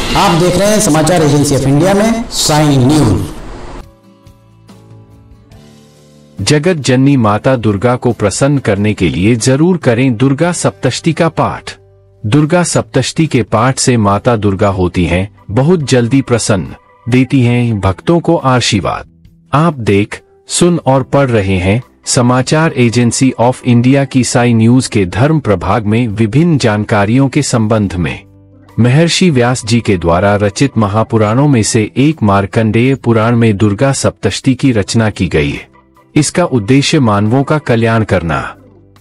आप देख रहे हैं समाचार एजेंसी ऑफ इंडिया में साइन न्यूज। जगत जननी माता दुर्गा को प्रसन्न करने के लिए जरूर करें दुर्गा सप्तशती का पाठ। दुर्गा सप्तशती के पाठ से माता दुर्गा होती हैं बहुत जल्दी प्रसन्न, देती हैं भक्तों को आशीर्वाद। आप देख, सुन और पढ़ रहे हैं समाचार एजेंसी ऑफ इंडिया की साई न्यूज के धर्म प्रभाग में विभिन्न जानकारियों के संबंध में। महर्षि व्यास जी के द्वारा रचित महापुराणों में से एक मार्कंडेय पुराण में दुर्गा सप्तशती की रचना की गई है। इसका उद्देश्य मानवों का कल्याण करना।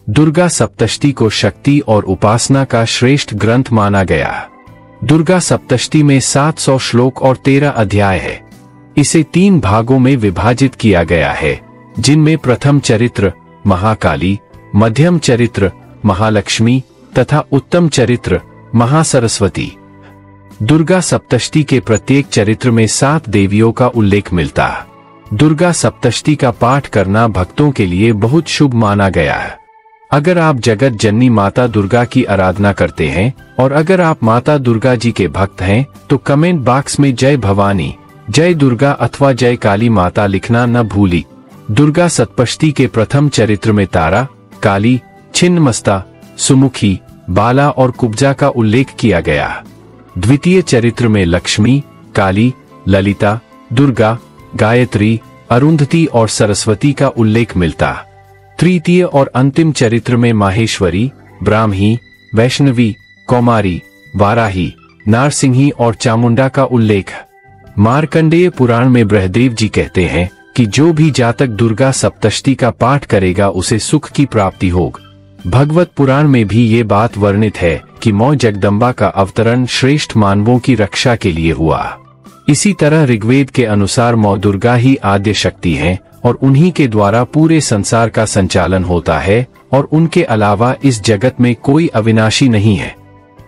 दुर्गा सप्तशती को शक्ति और उपासना का श्रेष्ठ ग्रंथ माना गया। दुर्गा सप्तशती में 700 श्लोक और 13 अध्याय है। इसे 3 भागों में विभाजित किया गया है, जिनमें प्रथम चरित्र महाकाली, मध्यम चरित्र महालक्ष्मी तथा उत्तम चरित्र महासरस्वती। दुर्गा सप्तशती के प्रत्येक चरित्र में 7 देवियों का उल्लेख मिलता है। दुर्गा सप्तशती का पाठ करना भक्तों के लिए बहुत शुभ माना गया है। अगर आप जगत जननी माता दुर्गा की आराधना करते हैं और अगर आप माता दुर्गा जी के भक्त हैं तो कमेंट बॉक्स में जय भवानी, जय दुर्गा अथवा जय काली माता लिखना न भूली। दुर्गा सप्तशती के प्रथम चरित्र में तारा, काली, छिन्नमस्ता, सुमुखी, बाला और कुब्जा का उल्लेख किया गया। द्वितीय चरित्र में लक्ष्मी, काली, ललिता, दुर्गा, गायत्री, अरुंधति और सरस्वती का उल्लेख मिलता। तृतीय और अंतिम चरित्र में माहेश्वरी, ब्राह्मी, वैष्णवी, कौमारी, वाराही, नारसिंही और चामुंडा का उल्लेख। मार्कंडेय पुराण में बृहदेव जी कहते हैं कि जो भी जातक दुर्गा सप्तशती का पाठ करेगा उसे सुख की प्राप्ति होगी। भगवत पुराण में भी ये बात वर्णित है कि मां जगदम्बा का अवतरण श्रेष्ठ मानवों की रक्षा के लिए हुआ। इसी तरह ऋग्वेद के अनुसार मां दुर्गा ही आद्य शक्ति हैं और उन्हीं के द्वारा पूरे संसार का संचालन होता है और उनके अलावा इस जगत में कोई अविनाशी नहीं है।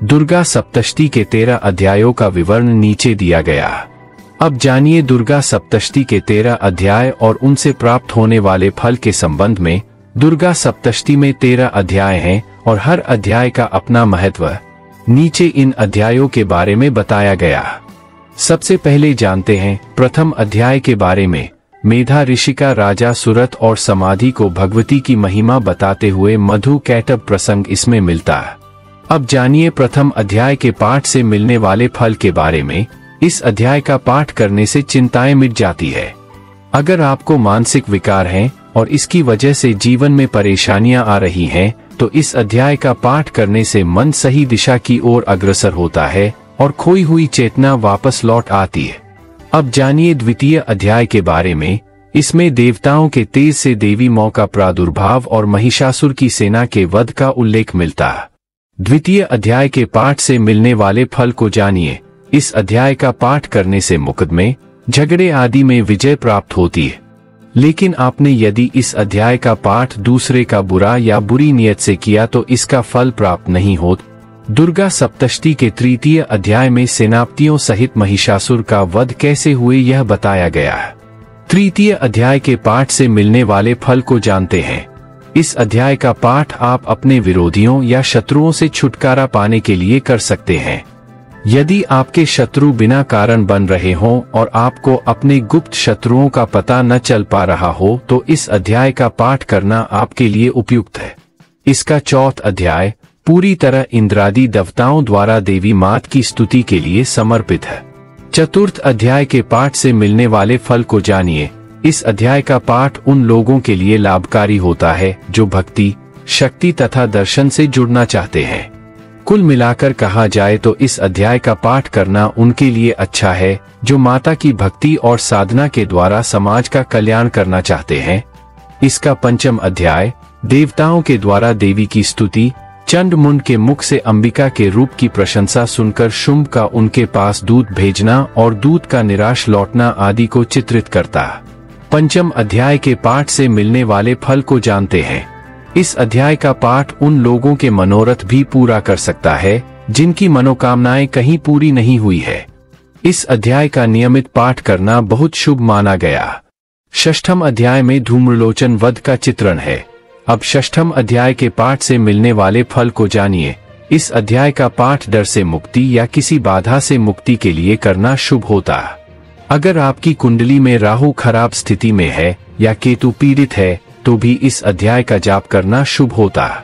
दुर्गा सप्तशती के 13 अध्यायों का विवरण नीचे दिया गया। अब जानिए दुर्गा सप्तशती के 13 अध्याय और उनसे प्राप्त होने वाले फल के संबंध में। दुर्गा सप्तशती में 13 अध्याय हैं और हर अध्याय का अपना महत्व है। नीचे इन अध्यायों के बारे में बताया गया। सबसे पहले जानते हैं प्रथम अध्याय के बारे में। मेधा ऋषि का राजा सुरथ और समाधि को भगवती की महिमा बताते हुए मधु कैटभ प्रसंग इसमें मिलता है। अब जानिए प्रथम अध्याय के पाठ से मिलने वाले फल के बारे में। इस अध्याय का पाठ करने से चिंताएं मिट जाती है। अगर आपको मानसिक विकार हैं और इसकी वजह से जीवन में परेशानियां आ रही हैं, तो इस अध्याय का पाठ करने से मन सही दिशा की ओर अग्रसर होता है और खोई हुई चेतना वापस लौट आती है। अब जानिए द्वितीय अध्याय के बारे में। इसमें देवताओं के तेज से देवी मां का प्रादुर्भाव और महिषासुर की सेना के वध का उल्लेख मिलता है। द्वितीय अध्याय के पाठ से मिलने वाले फल को जानिए। इस अध्याय का पाठ करने से मुकदमे, झगड़े आदि में विजय प्राप्त होती है। लेकिन आपने यदि इस अध्याय का पाठ दूसरे का बुरा या बुरी नियत से किया तो इसका फल प्राप्त नहीं होता। दुर्गा सप्तशती के तृतीय अध्याय में सेनापतियों सहित महिषासुर का वध कैसे हुए यह बताया गया है। तृतीय अध्याय के पाठ से मिलने वाले फल को जानते हैं। इस अध्याय का पाठ आप अपने विरोधियों या शत्रुओं से छुटकारा पाने के लिए कर सकते हैं। यदि आपके शत्रु बिना कारण बन रहे हों और आपको अपने गुप्त शत्रुओं का पता न चल पा रहा हो तो इस अध्याय का पाठ करना आपके लिए उपयुक्त है। इसका चौथा अध्याय पूरी तरह इंद्रादि देवताओं द्वारा देवी मात की स्तुति के लिए समर्पित है। चतुर्थ अध्याय के पाठ से मिलने वाले फल को जानिए। इस अध्याय का पाठ उन लोगों के लिए लाभकारी होता है जो भक्ति, शक्ति तथा दर्शन से जुड़ना चाहते हैं। कुल मिलाकर कहा जाए तो इस अध्याय का पाठ करना उनके लिए अच्छा है जो माता की भक्ति और साधना के द्वारा समाज का कल्याण करना चाहते हैं। इसका पंचम अध्याय देवताओं के द्वारा देवी की स्तुति, चंड मुंड के मुख से अंबिका के रूप की प्रशंसा सुनकर शुंभ का उनके पास दूध भेजना और दूध का निराश लौटना आदि को चित्रित करता। पंचम अध्याय के पाठ से मिलने वाले फल को जानते हैं। इस अध्याय का पाठ उन लोगों के मनोरथ भी पूरा कर सकता है जिनकी मनोकामनाएं कहीं पूरी नहीं हुई है। इस अध्याय का नियमित पाठ करना बहुत शुभ माना गया। षष्ठम अध्याय में धूम्रलोचन वध का चित्रण है। अब षष्ठम अध्याय के पाठ से मिलने वाले फल को जानिए। इस अध्याय का पाठ डर से मुक्ति या किसी बाधा से मुक्ति के लिए करना शुभ होता है। अगर आपकी कुंडली में राहु खराब स्थिति में है या केतु पीड़ित है तो भी इस अध्याय का जाप करना शुभ होता है।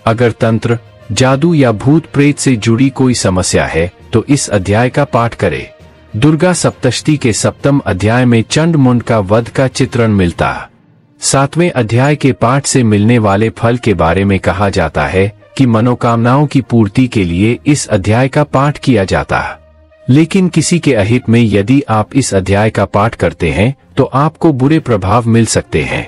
अगर तंत्र, जादू या भूत प्रेत से जुड़ी कोई समस्या है तो इस अध्याय का पाठ करें। दुर्गा सप्तशती के सप्तम अध्याय में चंडमुंड का वध का चित्रण मिलता है। 7वें अध्याय के पाठ से मिलने वाले फल के बारे में कहा जाता है कि मनोकामनाओं की पूर्ति के लिए इस अध्याय का पाठ किया जाता है। लेकिन किसी के अहित में यदि आप इस अध्याय का पाठ करते हैं तो आपको बुरे प्रभाव मिल सकते हैं।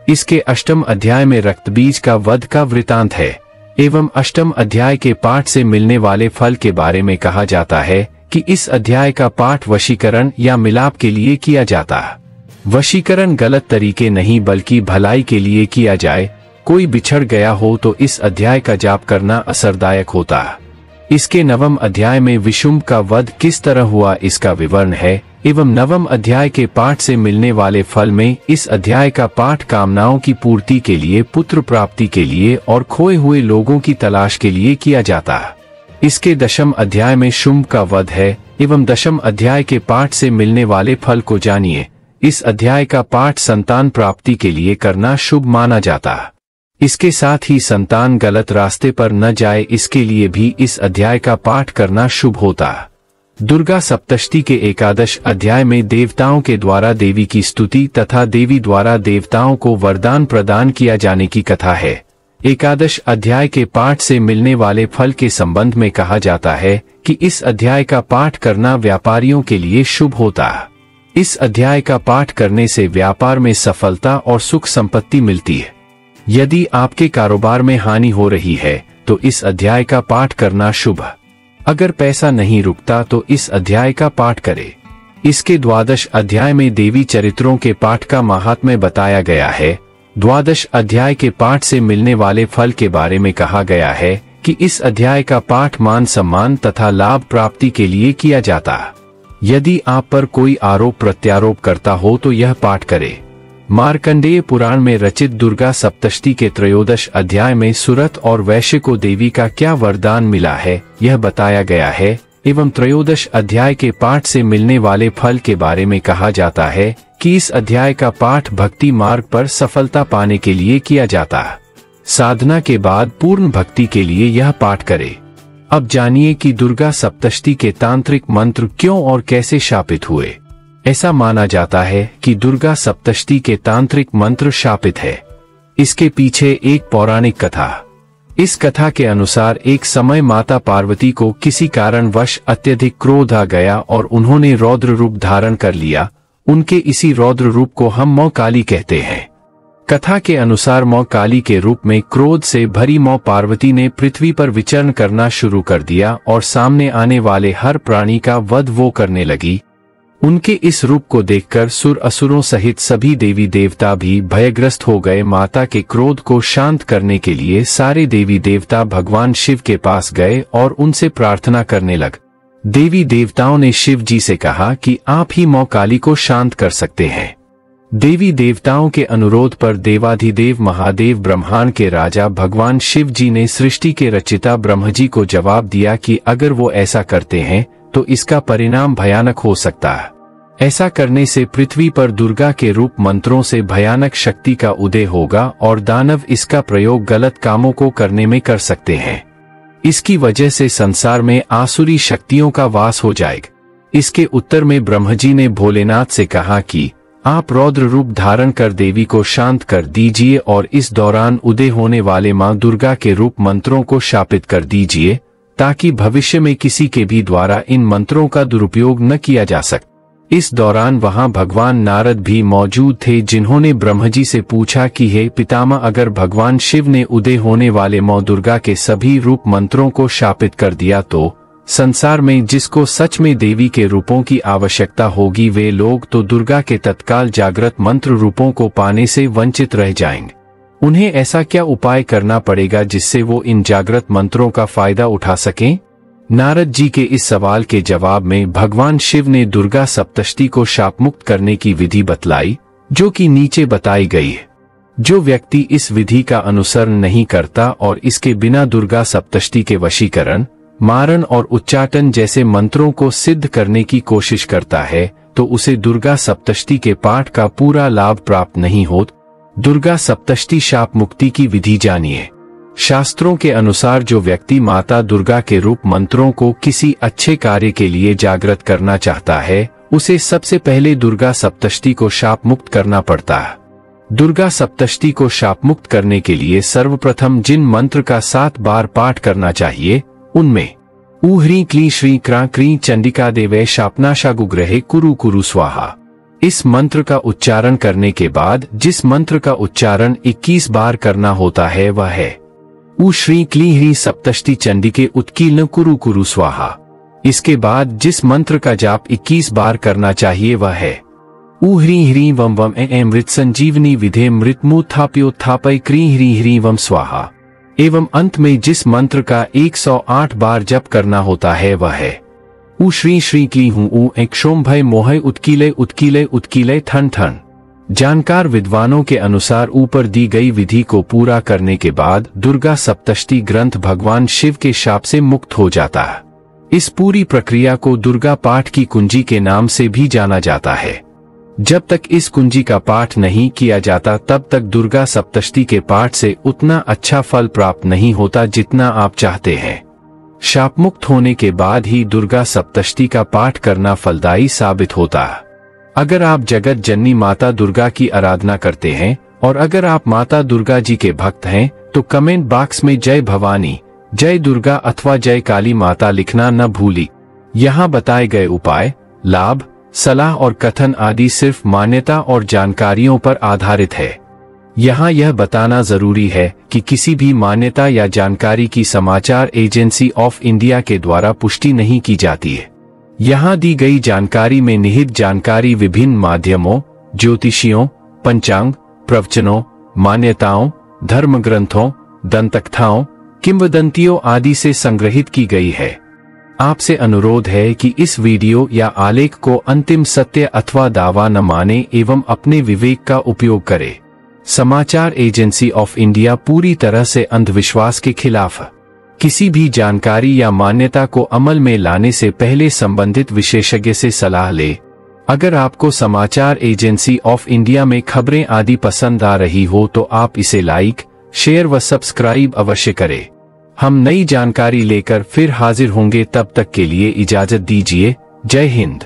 इसके अष्टम अध्याय में रक्तबीज का वध का वृतांत है एवं अष्टम अध्याय के पाठ से मिलने वाले फल के बारे में कहा जाता है कि इस अध्याय का पाठ वशीकरण या मिलाप के लिए किया जाता है। वशीकरण गलत तरीके नहीं बल्कि भलाई के लिए किया जाए। कोई बिछड़ गया हो तो इस अध्याय का जाप करना असरदायक होता है। इसके नवम अध्याय में विशुंभ का वध किस तरह हुआ इसका विवरण है एवं नवम अध्याय के पाठ से मिलने वाले फल में इस अध्याय का पाठ कामनाओं की पूर्ति के लिए, पुत्र प्राप्ति के लिए और खोए हुए लोगों की तलाश के लिए किया जाता है। इसके दशम अध्याय में शुंभ का वध है एवं दशम अध्याय के पाठ से मिलने वाले फल को जानिए। इस अध्याय का पाठ संतान प्राप्ति के लिए करना शुभ माना जाता है। इसके साथ ही संतान गलत रास्ते पर न जाए इसके लिए भी इस अध्याय का पाठ करना शुभ होता है। दुर्गा सप्तशती के एकादश अध्याय में देवताओं के द्वारा देवी की स्तुति तथा देवी द्वारा देवताओं को वरदान प्रदान किया जाने की कथा है। एकादश अध्याय के पाठ से मिलने वाले फल के संबंध में कहा जाता है कि इस अध्याय का पाठ करना व्यापारियों के लिए शुभ होता है। इस अध्याय का पाठ करने से व्यापार में सफलता और सुख संपत्ति मिलती है। यदि आपके कारोबार में हानि हो रही है तो इस अध्याय का पाठ करना शुभ है। अगर पैसा नहीं रुकता तो इस अध्याय का पाठ करें। इसके द्वादश अध्याय में देवी चरित्रों के पाठ का महात्म्य बताया गया है। द्वादश अध्याय के पाठ से मिलने वाले फल के बारे में कहा गया है कि इस अध्याय का पाठ मान सम्मान तथा लाभ प्राप्ति के लिए किया जाता है। यदि आप पर कोई आरोप प्रत्यारोप करता हो तो यह पाठ करें। मार्कंडेय पुराण में रचित दुर्गा सप्तशती के त्रयोदश अध्याय में सुरथ और वैश्य को देवी का क्या वरदान मिला है यह बताया गया है एवं त्रयोदश अध्याय के पाठ से मिलने वाले फल के बारे में कहा जाता है कि इस अध्याय का पाठ भक्ति मार्ग पर सफलता पाने के लिए किया जाता है। साधना के बाद पूर्ण भक्ति के लिए यह पाठ करें। अब जानिए कि दुर्गा सप्तशती के तांत्रिक मंत्र क्यों और कैसे शापित हुए। ऐसा माना जाता है कि दुर्गा सप्तशती के तांत्रिक मंत्र शापित है। इसके पीछे एक पौराणिक कथा। इस कथा के अनुसार एक समय माता पार्वती को किसी कारणवश अत्यधिक क्रोध आ गया और उन्होंने रौद्र रूप धारण कर लिया। उनके इसी रौद्र रूप को हम मौ काली कहते हैं। कथा के अनुसार मौ काली के रूप में क्रोध से भरी मौ पार्वती ने पृथ्वी पर विचरण करना शुरू कर दिया और सामने आने वाले हर प्राणी का वध वो करने लगी। उनके इस रूप को देखकर सुर असुरों सहित सभी देवी देवता भी भयग्रस्त हो गए। माता के क्रोध को शांत करने के लिए सारे देवी देवता भगवान शिव के पास गए और उनसे प्रार्थना करने लगे। देवी देवताओं ने शिव जी से कहा कि आप ही मौ काली को शांत कर सकते हैं। देवी देवताओं के अनुरोध पर देवाधिदेव महादेव ब्रह्मांड के राजा भगवान शिव जी ने सृष्टि के रचिता ब्रह्म जी को जवाब दिया कि अगर वो ऐसा करते हैं तो इसका परिणाम भयानक हो सकता है। ऐसा करने से पृथ्वी पर दुर्गा के रूप मंत्रों से भयानक शक्ति का उदय होगा और दानव इसका प्रयोग गलत कामों को करने में कर सकते हैं। इसकी वजह से संसार में आसुरी शक्तियों का वास हो जाएगा। इसके उत्तर में ब्रह्म जी ने भोलेनाथ से कहा कि आप रौद्र रूप धारण कर देवी को शांत कर दीजिए और इस दौरान उदय होने वाले मां दुर्गा के रूप मंत्रों को शापित कर दीजिए ताकि भविष्य में किसी के भी द्वारा इन मंत्रों का दुरुपयोग न किया जा सके। इस दौरान वहां भगवान नारद भी मौजूद थे जिन्होंने ब्रह्मजी से पूछा कि हे पितामह, अगर भगवान शिव ने उदय होने वाले मां दुर्गा के सभी रूप मंत्रों को शापित कर दिया तो संसार में जिसको सच में देवी के रूपों की आवश्यकता होगी वे लोग तो दुर्गा के तत्काल जागृत मंत्र रूपों को पाने से वंचित रह जाएंगे। उन्हें ऐसा क्या उपाय करना पड़ेगा जिससे वो इन जागृत मंत्रों का फायदा उठा सकें? नारद जी के इस सवाल के जवाब में भगवान शिव ने दुर्गा सप्तशती को शापमुक्त करने की विधि बतलाई जो कि नीचे बताई गई है। जो व्यक्ति इस विधि का अनुसरण नहीं करता और इसके बिना दुर्गा सप्तष्टी के वशीकरण, मारण और उच्चाटन जैसे मंत्रों को सिद्ध करने की कोशिश करता है, तो उसे दुर्गा सप्तष्टी के पाठ का पूरा लाभ प्राप्त नहीं होता। दुर्गा सप्तष्टी शाप मुक्ति की विधि जानिए। शास्त्रों के अनुसार जो व्यक्ति माता दुर्गा के रूप मंत्रों को किसी अच्छे कार्य के लिए जागृत करना चाहता है, उसे सबसे पहले दुर्गा सप्तष्टी को शाप मुक्त करना पड़ता है। दुर्गा सप्तष्टी को शाप मुक्त करने के लिए सर्वप्रथम जिन मंत्र का 7 बार पाठ करना चाहिए, उनमें ऊ ह्रीं क्लीं श्रीं क्रां क्रीं चंडिका देवै शापनाशागुग्रहे कुरु कुरु स्वाहा। इस मंत्र का उच्चारण करने के बाद जिस मंत्र का उच्चारण 21 बार करना होता है वह है ऊ श्री क्लीं ह्रीं सप्तष्टी चंडिके उत्कीर्ण कुरु कुरु स्वाहा। इसके बाद जिस मंत्र का जाप 21 बार करना चाहिए वह है ऊ ह्रीं ह्रीं वम वम मृत संजीवनी विधे मृत्युत्थाप्योत्थापय क्रीं ह्रीं ह्रीं वम स्वाहा। एवं अंत में जिस मंत्र का 108 बार जप करना होता है वह है ऊ श्री श्री क्लीं हूं ऊ एक क्षोम भय मोहय उत्कीलय उत्कीलय उत्कीलय ठन ठन। जानकार विद्वानों के अनुसार ऊपर दी गई विधि को पूरा करने के बाद दुर्गा सप्तष्टी ग्रंथ भगवान शिव के शाप से मुक्त हो जाता है। इस पूरी प्रक्रिया को दुर्गा पाठ की कुंजी के नाम से भी जाना जाता है। जब तक इस कुंजी का पाठ नहीं किया जाता तब तक दुर्गा सप्तष्टी के पाठ से उतना अच्छा फल प्राप्त नहीं होता जितना आप चाहते हैं। शाप मुक्त होने के बाद ही दुर्गा सप्तष्टी का पाठ करना फलदायी साबित होता है। अगर आप जगत जननी माता दुर्गा की आराधना करते हैं और अगर आप माता दुर्गा जी के भक्त हैं तो कमेंट बॉक्स में जय भवानी, जय दुर्गा अथवा जय काली माता लिखना न भूली। यहाँ बताए गए उपाय, लाभ, सलाह और कथन आदि सिर्फ मान्यता और जानकारियों पर आधारित है। यहाँ यह बताना जरूरी है कि किसी भी मान्यता या जानकारी की समाचार एजेंसी ऑफ इंडिया के द्वारा पुष्टि नहीं की जाती है। यहाँ दी गई जानकारी में निहित जानकारी विभिन्न माध्यमों, ज्योतिषियों, पंचांग, प्रवचनों, मान्यताओं, धर्म ग्रंथों, दंतकथाओं, किंवदंतियों आदि से संग्रहित की गई है। आपसे अनुरोध है कि इस वीडियो या आलेख को अंतिम सत्य अथवा दावा न माने एवं अपने विवेक का उपयोग करें। समाचार एजेंसी ऑफ इंडिया पूरी तरह से अंधविश्वास के खिलाफ है। किसी भी जानकारी या मान्यता को अमल में लाने से पहले संबंधित विशेषज्ञ से सलाह ले। अगर आपको समाचार एजेंसी ऑफ इंडिया में खबरें आदि पसंद आ रही हो तो आप इसे लाइक, शेयर व सब्सक्राइब अवश्य करें। हम नई जानकारी लेकर फिर हाजिर होंगे, तब तक के लिए इजाजत दीजिए। जय हिंद।